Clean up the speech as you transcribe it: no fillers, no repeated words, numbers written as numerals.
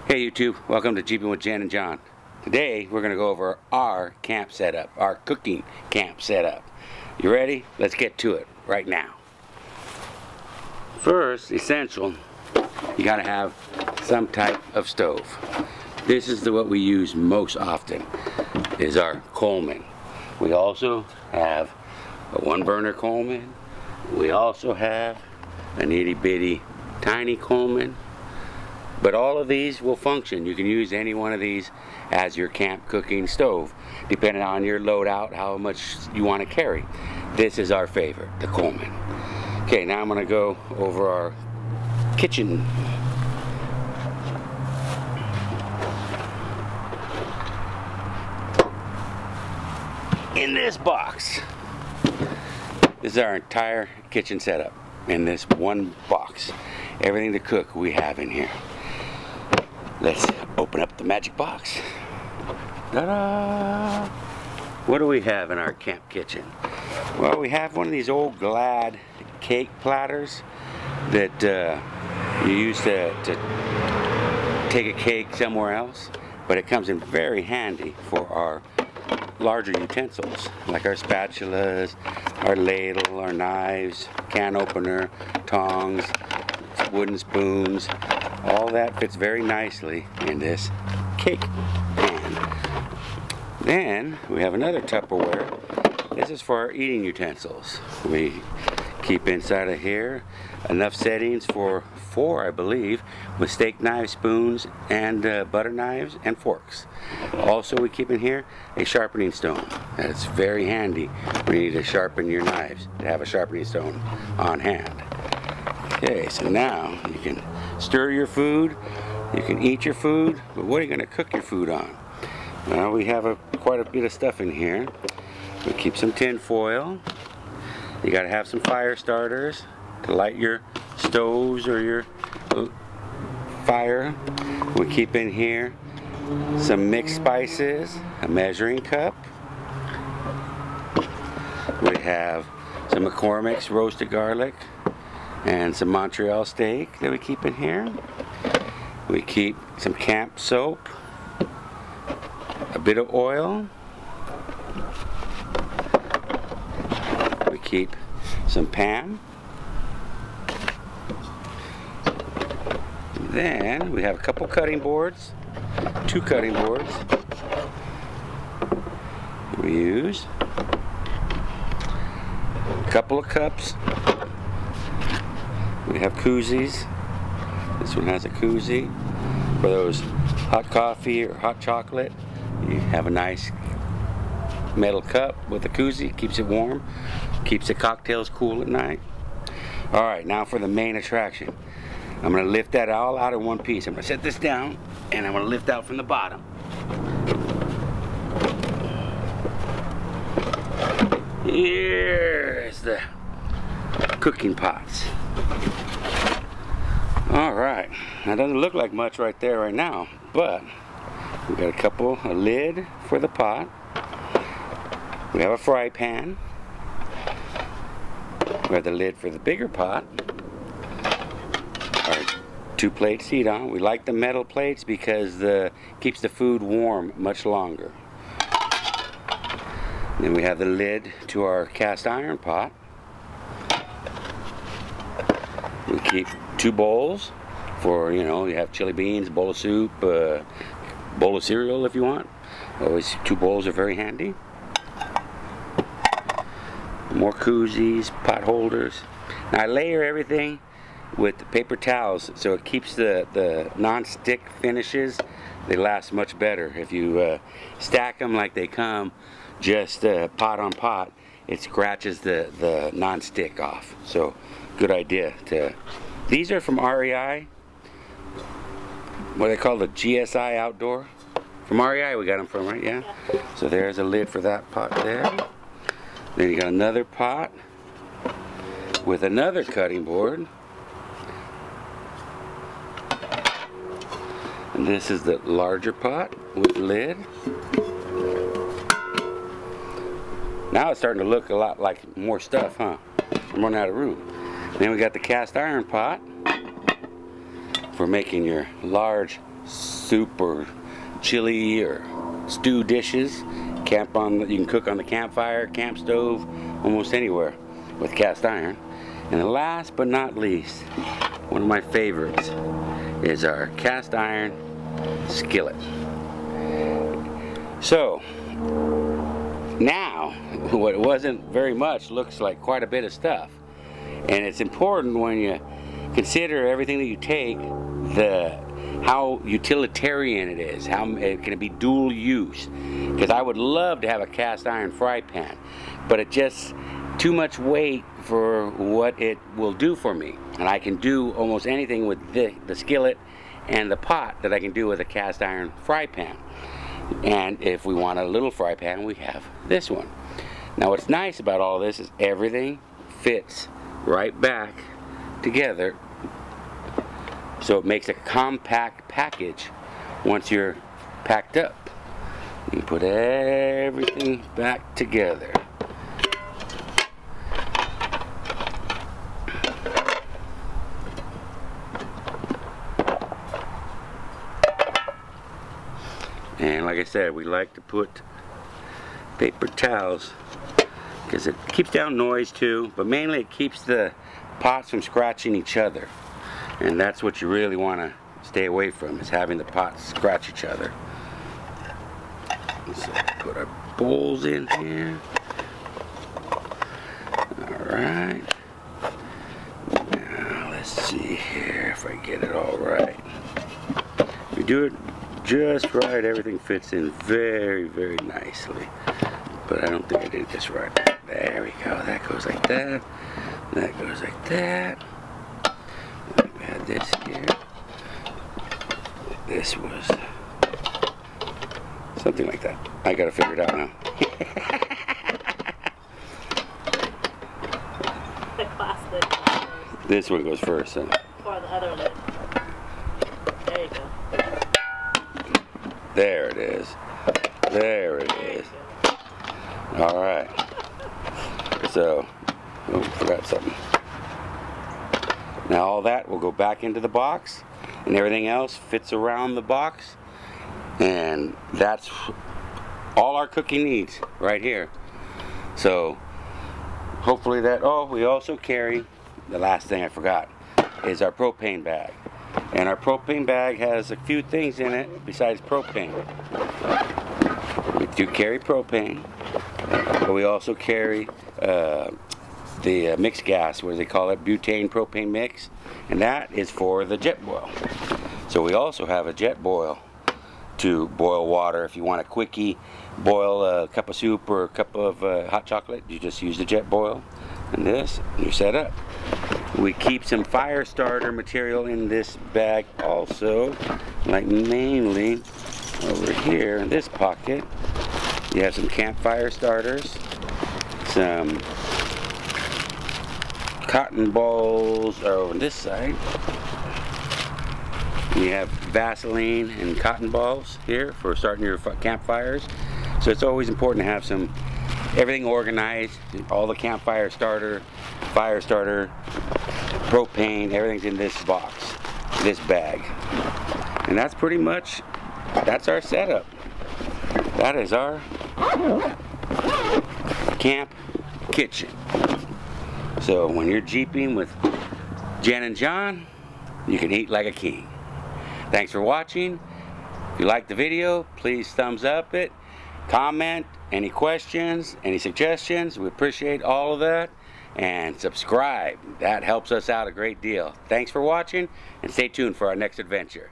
Hey YouTube, welcome to Jeeping with Jen and John. Today we're going to go over our camp setup, our cooking camp setup. You ready? Let's get to it right now. First, essential, you got to have some type of stove. This is what we use most often, is our Coleman. We also have a one burner Coleman. We also have an itty bitty tiny Coleman. But all of these will function. You can use any one of these as your camp cooking stove, depending on your loadout, how much you want to carry. This is our favorite, the Coleman. Okay, now I'm going to go over our kitchen. In this box, this is our entire kitchen setup. In this one box, everything to cook we have in here. Let's open up the magic box. Ta-da! What do we have in our camp kitchen? Well, we have one of these old Glad cake platters that you use to take a cake somewhere else, but it comes in very handy for our larger utensils, like our spatulas, our ladle, our knives, can opener, tongs, wooden spoons. All that fits very nicely in this cake pan. Then we have another Tupperware. This is for our eating utensils. We keep inside of here enough settings for 4, I believe, with steak knives, spoons, and butter knives and forks. Also, we keep in here a sharpening stone. That's very handy when you need to sharpen your knives, to have a sharpening stone on hand. Okay, so now you can stir your food, you can eat your food, but what are you going to cook your food on? Well, we have quite a bit of stuff in here. We keep some tin foil. You got to have some fire starters to light your stoves or your fire. We keep in here some mixed spices, a measuring cup. We have some McCormick's roasted garlic and some Montreal steak that we keep in here. We keep some camp soap, a bit of oil. We keep some Pam. Then we have a couple cutting boards, 2 cutting boards we use, a couple of cups. We have koozies. This one has a koozie for those hot coffee or hot chocolate. You have a nice metal cup with a koozie. Keeps it warm, keeps the cocktails cool at night. Alright, now for the main attraction. I'm going to lift that all out in one piece. I'm going to set this down and I'm going to lift out from the bottom. Here's the cooking pots. Alright, now it doesn't look like much right there right now, but we got a lid for the pot. We have a fry pan. We have the lid for the bigger pot. Our 2 plates to eat on. We like the metal plates because keeps the food warm much longer. Then we have the lid to our cast iron pot. We keep 2 bowls for, you have chili beans, a bowl of soup, bowl of cereal if you want. Always 2 bowls are very handy. More koozies, pot holders. Now I layer everything with the paper towels so it keeps the non-stick finishes. They last much better. If you stack them like they come, just pot on pot, it scratches the non-stick off. So good idea these are from REI, what they call the GSI Outdoor. From REI we got them from, right? Yeah. So there's a lid for that pot there. Then you got another pot with another cutting board. And this is the larger pot with lid. Now it's starting to look a lot like more stuff, huh? I'm running out of room. Then we got the cast iron pot for making your large soup or chili or stew dishes. You can cook on the campfire, camp stove, almost anywhere with cast iron. And last but not least, one of my favorites is our cast iron skillet. So now what wasn't very much looks like quite a bit of stuff. And it's important when you consider everything that you take, how utilitarian it is, how it can be dual use. Because I would love to have a cast iron fry pan, but it just too much weight for what it will do for me. And I can do almost anything with the skillet and the pot that I can do with a cast iron fry pan. And if we want a little fry pan, we have this one. Now what's nice about all this is everything fits right back together, so it makes a compact package once you're packed up. You put everything back together. And like I said, we like to put paper towels because it keeps down noise too, but mainly it keeps the pots from scratching each other. And that's what you really want to stay away from, is having the pots scratch each other. So put our bowls in here. Alright. Now let's see here if I get it all right. If you do it just right, everything fits in very, very nicely. But I don't think I did it just right. There we go. That goes like that. That goes like that. We had this here. This was something like that. I gotta figure it out now. The glass lid goes first. This one goes first. Huh? Or the other lid. There you go. There it is. There it is. All right. So, oh, forgot something. Now all that will go back into the box, and everything else fits around the box, and that's all our cooking needs right here. So hopefully that. Oh, we also carry, the last thing I forgot, is our propane bag. And our propane bag has a few things in it besides propane. We do carry propane, but we also carry the mixed gas, what do they call it, butane propane mix, and that is for the jet boil. So we also have a jet boil to boil water. If you want a quickie, boil a cup of soup or a cup of hot chocolate, you just use the jet boil and this, and you're set up. We keep some fire starter material in this bag also, like mainly over here in this pocket. You have some campfire starters, some cotton balls are over on this side. You have Vaseline and cotton balls here for starting your campfires. So it's always important to have everything organized, all the campfire starter, fire starter, propane, everything's in this box, this bag. And that's pretty much, that's our setup. That is our camp kitchen. So when you're jeeping with Jen and John, you can eat like a king. Thanks for watching. If you liked the video, please thumbs up it, comment, any questions, any suggestions, we appreciate all of that, and subscribe. That helps us out a great deal. Thanks for watching, and stay tuned for our next adventure.